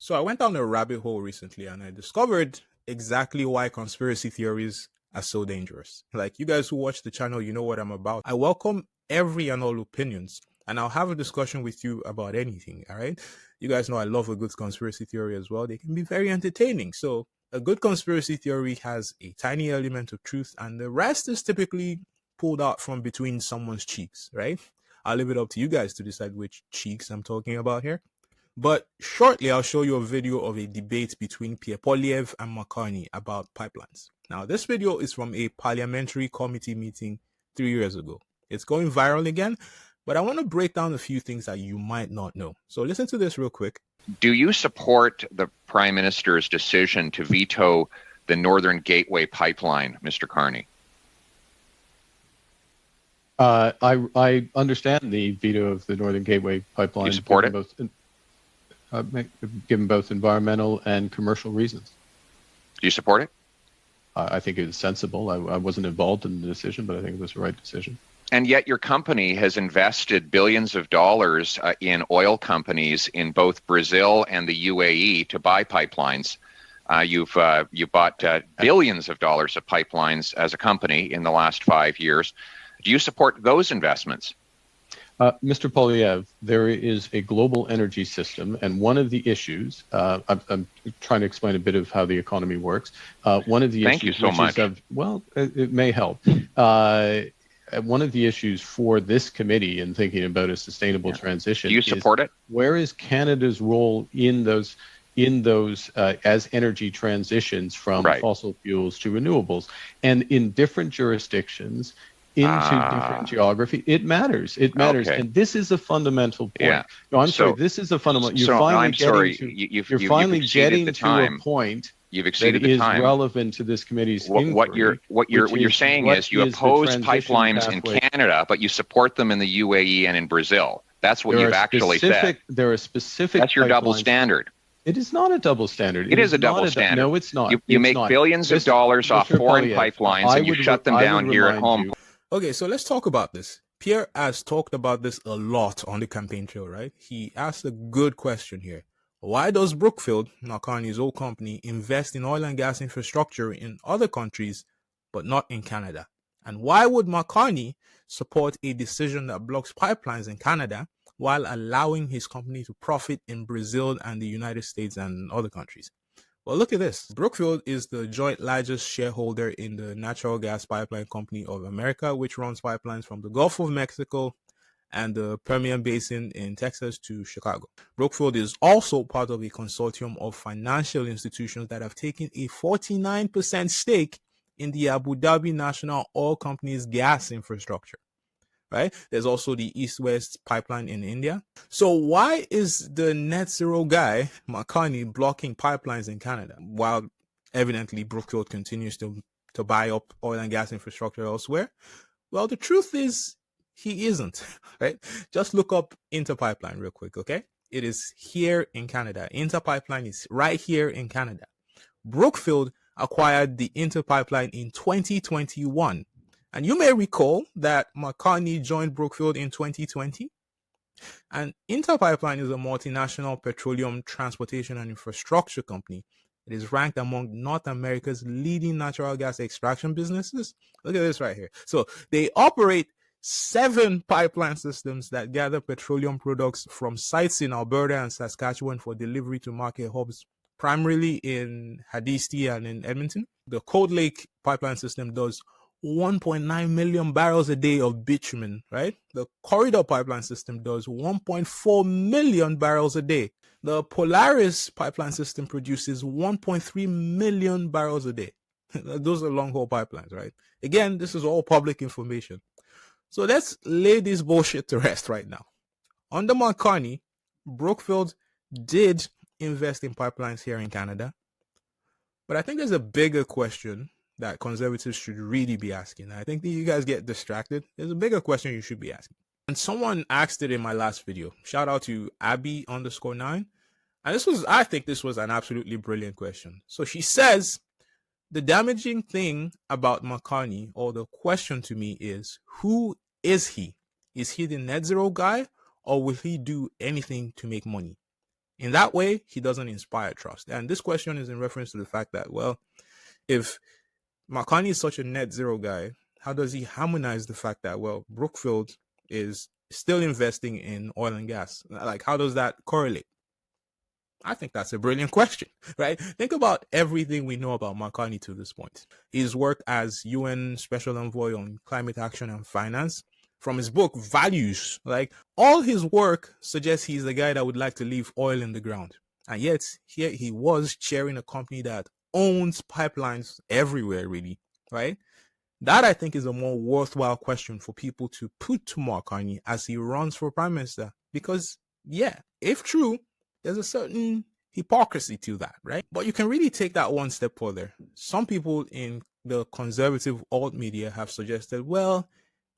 So I went down a rabbit hole recently and I discovered exactly why conspiracy theories are so dangerous. Like you guys who watch the channel, you know what I'm about. I welcome every and all opinions and I'll have a discussion with you about anything, all right? You guys know I love a good conspiracy theory as well. They can be very entertaining. So a good conspiracy theory has a tiny element of truth and the rest is typically pulled out from between someone's cheeks, right? I'll leave it up to you guys to decide which cheeks I'm talking about here. But shortly, I'll show you a video of a debate between Pierre Poilievre and Mark Carney about pipelines. Now, this video is from a parliamentary committee meeting 3 years ago. It's going viral again, but I want to break down a few things that you might not know. So listen to this real quick. Do you support the Prime Minister's decision to veto the Northern Gateway pipeline, Mr. Carney? I understand the veto of the Northern Gateway pipeline. You support it? Given both environmental and commercial reasons. Do you support it? I think it was sensible. I wasn't involved in the decision, but I think it was the right decision. And yet your company has invested billions of dollars in oil companies in both Brazil and the UAE to buy pipelines. You bought billions of dollars of pipelines as a company in the last 5 years. Do you support those investments? Mr. Poilievre, there is a global energy system, and one of the issues, I'm trying to explain a bit of how the economy works. One of the Thank you so much. It may help. One of the issues for this committee in thinking about a sustainable transition. Do you support it? Where is Canada's role in those as energy transitions from fossil fuels to renewables? And in different jurisdictions, into different geography, it matters. It matters, and this is a fundamental point. Yeah. No, I'm sorry. This is a fundamental. You're finally getting to a point. You've exceeded that the time. Is relevant to this committee's inquiry. What you're saying is you oppose pipelines in Canada, but you support them in the UAE and in Brazil. That's what you've actually said. There are specific. That's your double standard. It is not a double standard. It is a double standard. No, it's not. You make billions of dollars off foreign pipelines, and you shut them down here at home. Okay, so let's talk about this. Pierre has talked about this a lot on the campaign trail, right? He asked a good question here. Why does Brookfield, Mark Carney's old company, invest in oil and gas infrastructure in other countries, but not in Canada? And why would Mark Carney support a decision that blocks pipelines in Canada while allowing his company to profit in Brazil and the United States and other countries? Well, look at this. Brookfield is the joint largest shareholder in the Natural Gas Pipeline Company of America, which runs pipelines from the Gulf of Mexico and the Permian Basin in Texas to Chicago. Brookfield is also part of a consortium of financial institutions that have taken a 49% stake in the Abu Dhabi National Oil Company's gas infrastructure. Right? There's also the East-West pipeline in India. So why is the net zero guy, Mark Carney, blocking pipelines in Canada while evidently Brookfield continues to buy up oil and gas infrastructure elsewhere? Well, the truth is he isn't, right? Just look up Interpipeline real quick, okay? It is here in Canada. Interpipeline is right here in Canada. Brookfield acquired the Interpipeline in 2021. And you may recall that Mark Carney joined Brookfield in 2020. And Interpipeline is a multinational petroleum transportation and infrastructure company. It is ranked among North America's leading natural gas extraction businesses. Look at this right here. So they operate 7 pipeline systems that gather petroleum products from sites in Alberta and Saskatchewan for delivery to market hubs, primarily in Hardisty and in Edmonton. The Cold Lake pipeline system does 1.9 million barrels a day of bitumen, right? The Corridor pipeline system does 1.4 million barrels a day. The Polaris pipeline system produces 1.3 million barrels a day. Those are long-haul pipelines, right? Again, this is all public information. So let's lay this bullshit to rest right now. Under Mark Carney, Brookfield did invest in pipelines here in Canada. But I think there's a bigger question that conservatives should really be asking. I think that you guys get distracted. There's a bigger question you should be asking. And someone asked it in my last video. Shout out to Abby_9. And I think this was an absolutely brilliant question. So she says, the damaging thing about Mark Carney, or the question to me is, who is he? Is he the net zero guy, or will he do anything to make money? In that way, he doesn't inspire trust. And this question is in reference to the fact that, well, if Mark Carney is such a net zero guy, how does he harmonize the fact that, well, Brookfield is still investing in oil and gas? Like, how does that correlate? I think that's a brilliant question, right? Think about everything we know about Mark Carney to this point. His work as UN Special Envoy on Climate Action and Finance, from his book Values, like all his work suggests he's the guy that would like to leave oil in the ground. And yet here he was chairing a company that owns pipelines everywhere, really, right? That I think is a more worthwhile question for people to put to Mark Carney as he runs for prime minister. Because yeah, if true, there's a certain hypocrisy to that, right? But you can really take that one step further. Some people in the conservative alt media have suggested, well,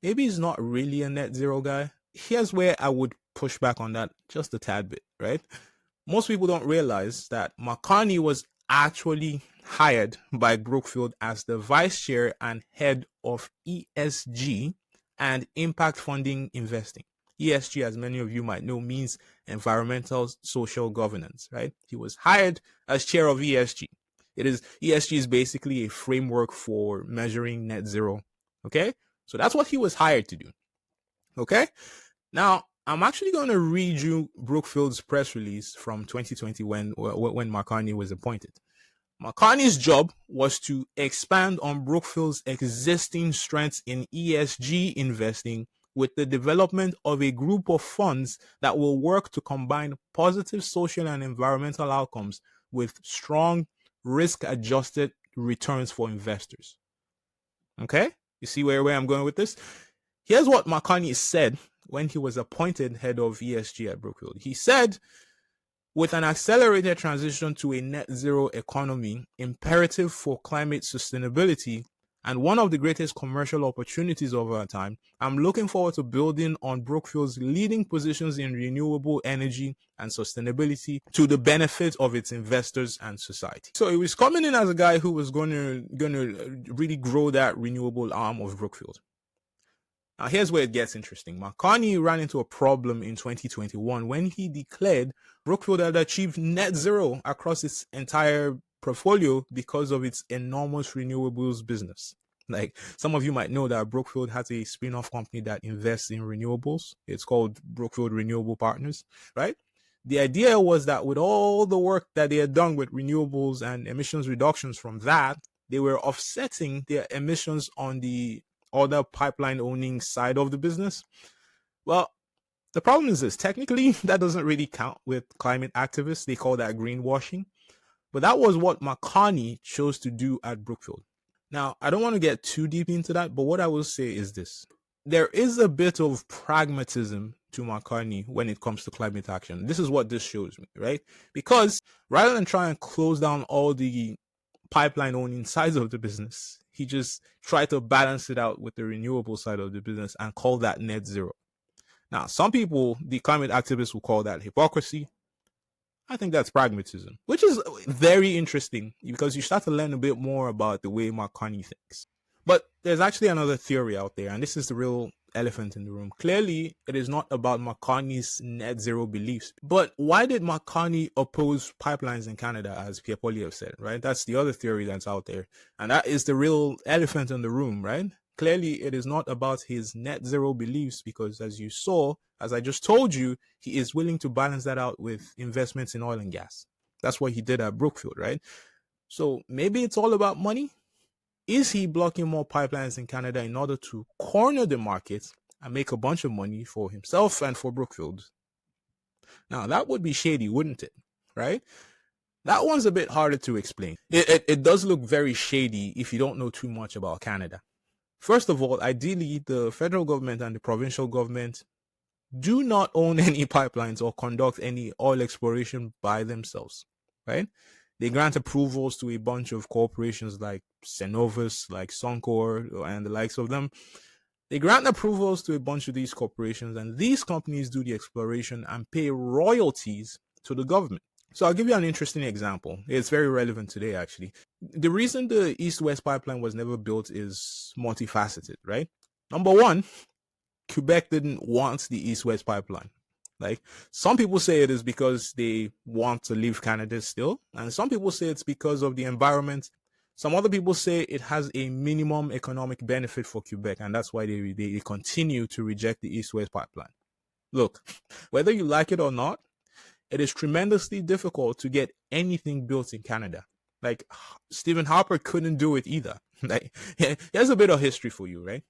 maybe he's not really a net zero guy. Here's where I would push back on that just a tad bit, right? Most people don't realize that Mark Carney was actually hired by Brookfield as the vice chair and head of ESG and impact funding investing. ESG, as many of you might know, means environmental social governance, right? He was hired as chair of ESG. ESG is basically a framework for measuring net zero. Okay. So that's what he was hired to do. Okay. Now, I'm actually going to read you Brookfield's press release from 2020 when Mark Carney was appointed. Mark Carney's job was to expand on Brookfield's existing strengths in ESG investing with the development of a group of funds that will work to combine positive social and environmental outcomes with strong risk-adjusted returns for investors. Okay? You see where I'm going with this? Here's what Mark Carney said when he was appointed head of ESG at Brookfield. He said, with an accelerated transition to a net zero economy imperative for climate sustainability and one of the greatest commercial opportunities of our time, I'm looking forward to building on Brookfield's leading positions in renewable energy and sustainability to the benefit of its investors and society. So he was coming in as a guy who was going to really grow that renewable arm of Brookfield. Now, here's where it gets interesting. Mark Carney ran into a problem in 2021 when he declared Brookfield had achieved net zero across its entire portfolio because of its enormous renewables business. Like, some of you might know that Brookfield has a spin-off company that invests in renewables. It's called Brookfield Renewable Partners, right? The idea was that with all the work that they had done with renewables and emissions reductions from that, they were offsetting their emissions on the other pipeline owning side of the business. Well, the problem is this. Technically, that doesn't really count with climate activists. They call that greenwashing. But that was what Mark Carney chose to do at Brookfield. Now, I don't want to get too deep into that, but what I will say is this. There is a bit of pragmatism to Mark Carney when it comes to climate action. This is what this shows me, right? Because rather than try and close down all the pipeline owning sides of the business, he just tried to balance it out with the renewable side of the business and call that net zero. Now, some people, the climate activists, will call that hypocrisy. I think that's pragmatism, which is very interesting because you start to learn a bit more about the way Mark Carney thinks. But there's actually another theory out there, and this is the real elephant in the room. Clearly, it is not about Mark Carney's net zero beliefs. But why did Mark Carney oppose pipelines in Canada, as Pierre Poilievre said, right? That's the other theory that's out there. And that is the real elephant in the room, right? Clearly, it is not about his net zero beliefs because, as you saw, as I just told you, he is willing to balance that out with investments in oil and gas. That's what he did at Brookfield, right? So maybe it's all about money. Is he blocking more pipelines in Canada in order to corner the market and make a bunch of money for himself and for Brookfield? Now, that would be shady, wouldn't it? Right? That one's a bit harder to explain. It does look very shady if you don't know too much about Canada. First of all, ideally, the federal government and the provincial government do not own any pipelines or conduct any oil exploration by themselves, right? They grant approvals to a bunch of corporations like Cenovus, like Suncor, and the likes of them. They grant approvals to a bunch of these corporations, and these companies do the exploration and pay royalties to the government. So I'll give you an interesting example. It's very relevant today, actually. The reason the East-West pipeline was never built is multifaceted, right? Number one, Quebec didn't want the East-West pipeline. Like, some people say it is because they want to leave Canada still, and some people say it's because of the environment. Some other people say it has a minimum economic benefit for Quebec, and that's why they continue to reject the East-West pipeline. Look, whether you like it or not, it is tremendously difficult to get anything built in Canada. Like, Stephen Harper couldn't do it either. Like, here's a bit of history for you, right?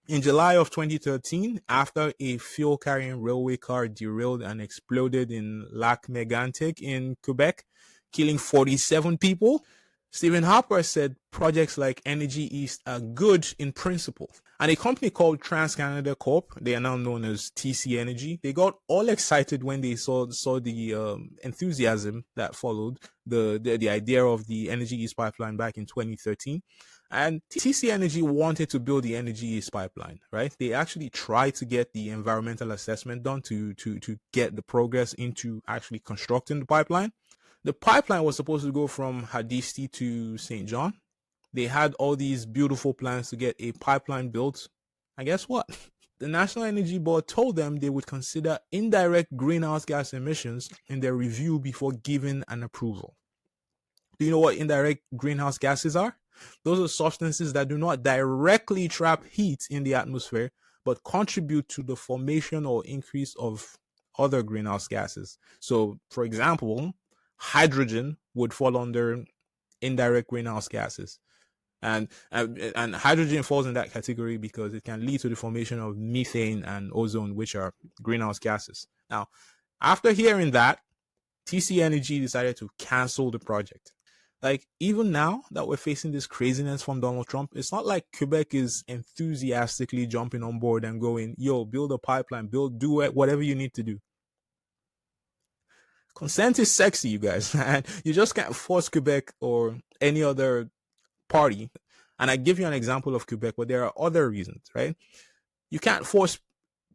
In July of 2013, after a fuel-carrying railway car derailed and exploded in Lac Mégantic in Quebec, killing 47 people, Stephen Harper said projects like Energy East are good in principle. And a company called TransCanada Corp, they are now known as TC Energy, they got all excited when they saw the enthusiasm that followed the idea of the Energy East pipeline back in 2013. And TC Energy wanted to build the Energy East pipeline, right? They actually tried to get the environmental assessment done to get the progress into actually constructing the pipeline. The pipeline was supposed to go from Hadisti to St. John. They had all these beautiful plans to get a pipeline built. And guess what? The National Energy Board told them they would consider indirect greenhouse gas emissions in their review before giving an approval. Do you know what indirect greenhouse gases are? Those are substances that do not directly trap heat in the atmosphere, but contribute to the formation or increase of other greenhouse gases. So, for example, hydrogen would fall under indirect greenhouse gases. And hydrogen falls in that category because it can lead to the formation of methane and ozone, which are greenhouse gases. Now, after hearing that, TC Energy decided to cancel the project. Like, even now that we're facing this craziness from Donald Trump, it's not like Quebec is enthusiastically jumping on board and going, yo, build a pipeline, do it, whatever you need to do. Consent is sexy, you guys, and you just can't force Quebec or any other party. And I give you an example of Quebec, but there are other reasons, right? You can't force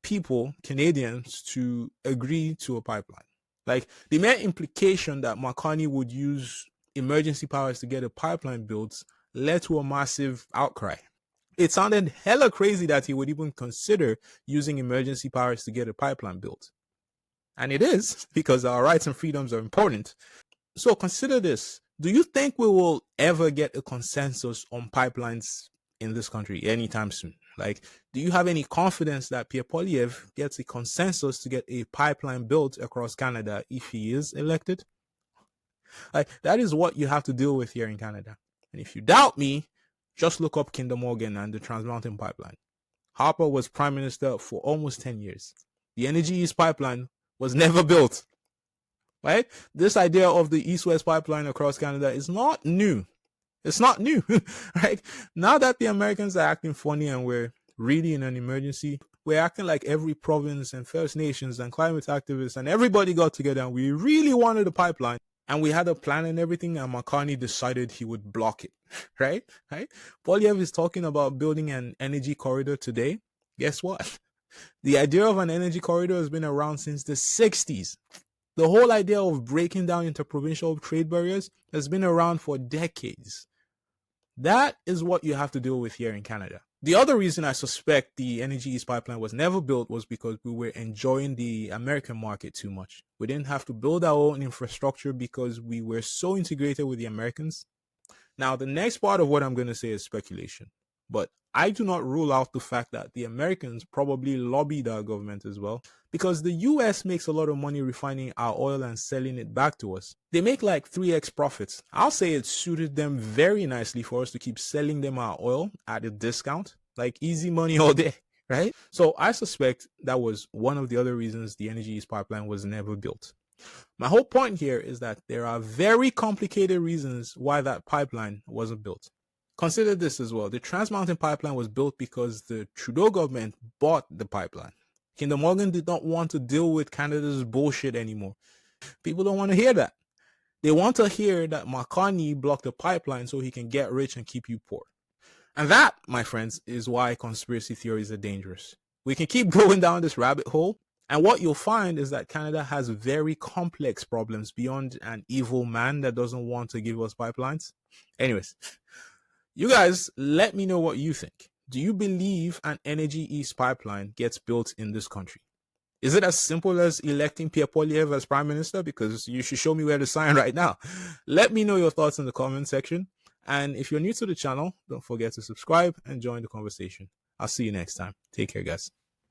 people, Canadians, to agree to a pipeline. Like, the mere implication that Mark Carney would use emergency powers to get a pipeline built led to a massive outcry. It sounded hella crazy that he would even consider using emergency powers to get a pipeline built. And it is, because our rights and freedoms are important. So consider this. Do you think we will ever get a consensus on pipelines in this country anytime soon? Like, do you have any confidence that Pierre Poilievre gets a consensus to get a pipeline built across Canada if he is elected? Like, that is what you have to deal with here in Canada. And if you doubt me, just look up Kinder Morgan and the Trans Mountain Pipeline. Harper was prime minister for almost 10 years. The Energy East pipeline was never built. Right? This idea of the East-West pipeline across Canada is not new. It's not new. Right? Now that the Americans are acting funny and we're really in an emergency, we're acting like every province and First Nations and climate activists and everybody got together and we really wanted a pipeline. And we had a plan and everything, and Mark Carney decided he would block it, right? Poilievre is talking about building an energy corridor today. Guess what? The idea of an energy corridor has been around since the 60s. The whole idea of breaking down interprovincial trade barriers has been around for decades. That is what you have to deal with here in Canada. The other reason I suspect the Energy East pipeline was never built was because we were enjoying the American market too much. We didn't have to build our own infrastructure because we were so integrated with the Americans. Now, the next part of what I'm going to say is speculation, but I do not rule out the fact that the Americans probably lobbied our government as well, because the US makes a lot of money refining our oil and selling it back to us. They make like 3x profits. I'll say it suited them very nicely for us to keep selling them our oil at a discount, like easy money all day, right? So I suspect that was one of the other reasons the Energy East pipeline was never built. My whole point here is that there are very complicated reasons why that pipeline wasn't built. Consider this as well. The Trans Mountain Pipeline was built because the Trudeau government bought the pipeline. Kinder Morgan did not want to deal with Canada's bullshit anymore. People don't want to hear that. They want to hear that Mark Carney blocked the pipeline so he can get rich and keep you poor. And that, my friends, is why conspiracy theories are dangerous. We can keep going down this rabbit hole, and what you'll find is that Canada has very complex problems beyond an evil man that doesn't want to give us pipelines. Anyways, you guys, let me know what you think. Do you believe an Energy East pipeline gets built in this country? Is it as simple as electing Pierre Poilievre as Prime Minister? Because you should show me where to sign right now. Let me know your thoughts in the comment section. And if you're new to the channel, don't forget to subscribe and join the conversation. I'll see you next time. Take care, guys.